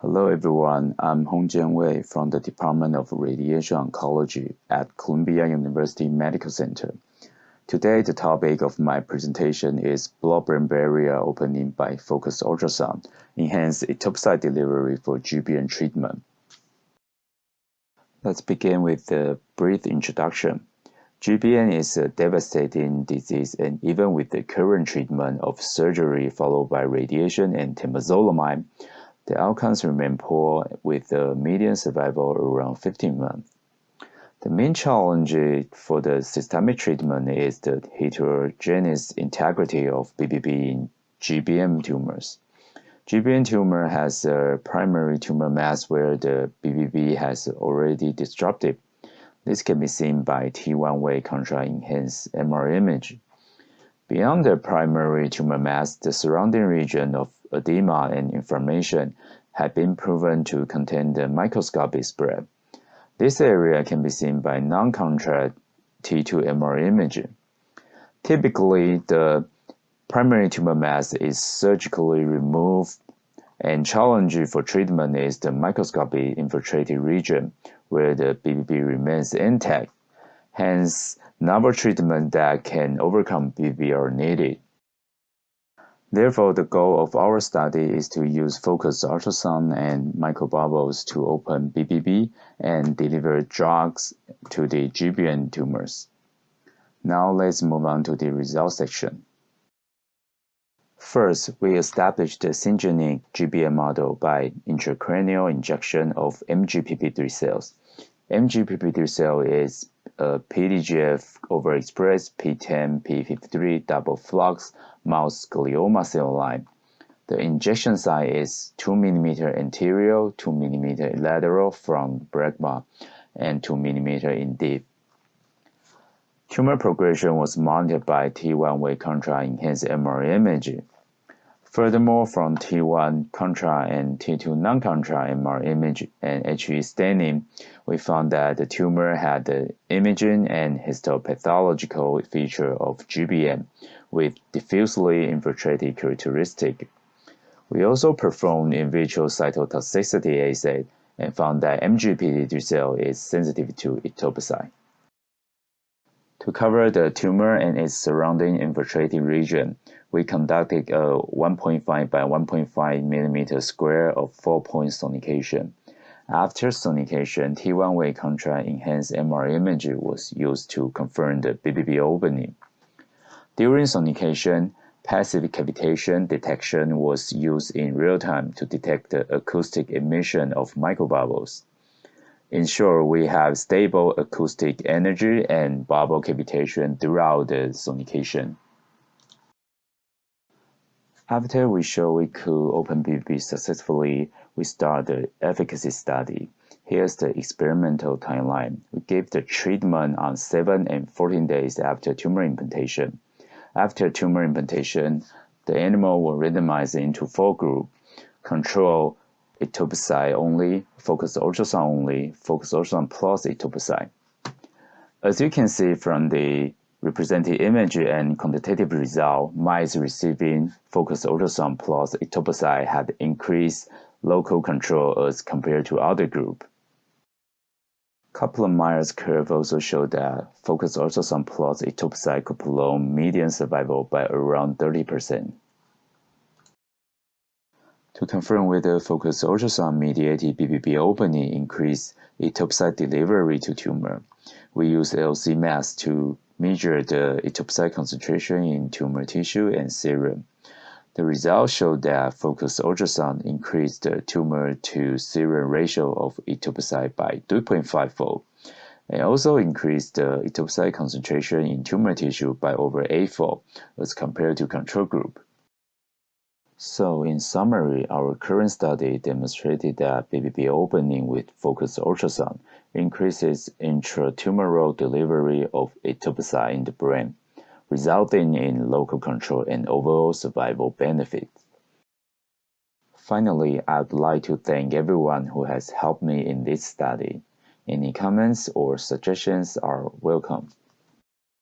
Hello everyone, I'm Hong-Jian from the Department of Radiation Oncology at Columbia University Medical Center. Today the topic of my presentation is blood-brain barrier opening by focused ultrasound, enhanced etoposide delivery for GBM treatment. Let's begin with a brief introduction. GBM is a devastating disease, and even with the current treatment of surgery followed by radiation and temozolomide, the outcomes remain poor with a median survival around 15 months. The main challenge for the systemic treatment is the heterogeneous integrity of BBB in GBM tumors. GBM tumor has a primary tumor mass where the BBB has already disrupted. This can be seen by T1 wave contra-enhanced MR image. Beyond the primary tumor mass, the surrounding region of edema and inflammation have been proven to contain the microscopic spread. This area can be seen by non-contrast T2 MR imaging. Typically, the primary tumor mass is surgically removed, and challenging for treatment is the microscopic infiltrated region where the BBB remains intact. Hence, novel treatments that can overcome BBB are needed. Therefore, the goal of our study is to use focused ultrasound and microbubbles to open BBB and deliver drugs to the GBM tumors. Now let's move on to the results section. First, we established the syngeneic GBM model by intracranial injection of MGPP3 cells. MGPP3 cell is a PDGF overexpressed P10, P53 double flux mouse glioma cell line. The injection site is 2 mm anterior, 2 mm lateral from breccia, and 2 mm in deep. Tumor progression was monitored by T1 wave contra-enhanced MR imaging. Furthermore, from T1 contra and T2 non-contra MR image and HE staining, we found that the tumor had the imaging and histopathological feature of GBM with diffusely infiltrated characteristic. We also performed in vitro cytotoxicity assay and found that MGPP3 cell is sensitive to etoposide. To cover the tumor and its surrounding infiltrated region, we conducted a 1.5 by 1.5 mm square of 4-point sonication. After sonication, T1 wave contra-enhanced MR imaging was used to confirm the BBB opening. During sonication, passive cavitation detection was used in real time to detect the acoustic emission of microbubbles. In short, we have stable acoustic energy and bubble cavitation throughout the sonication. After we show we could open BBB successfully, we start the efficacy study. Here's the experimental timeline. We gave the treatment on 7 and 14 days after tumor implantation. After tumor implantation, the animal were randomized into 4 groups: control, etoposide only, focused ultrasound only, focused ultrasound plus etoposide. As you can see from the represented image and quantitative result, mice receiving focused ultrasound plus etoposide had increased local control as compared to other group. Kaplan-Meier's curve also showed that focused ultrasound plus etoposide could prolong median survival by around 30%. To confirm whether focused ultrasound-mediated BBB opening increased etoposide delivery to tumor, we use LC mass to measure the etoposide concentration in tumor tissue and serum. The results showed that focused ultrasound increased the tumor to serum ratio of etoposide by 3.5-fold, and also increased the etoposide concentration in tumor tissue by over 8-fold as compared to control group. So, in summary, our current study demonstrated that BBB opening with focused ultrasound increases intratumoral delivery of etoposide in the brain, resulting in local control and overall survival benefits. Finally, I would like to thank everyone who has helped me in this study. Any comments or suggestions are welcome.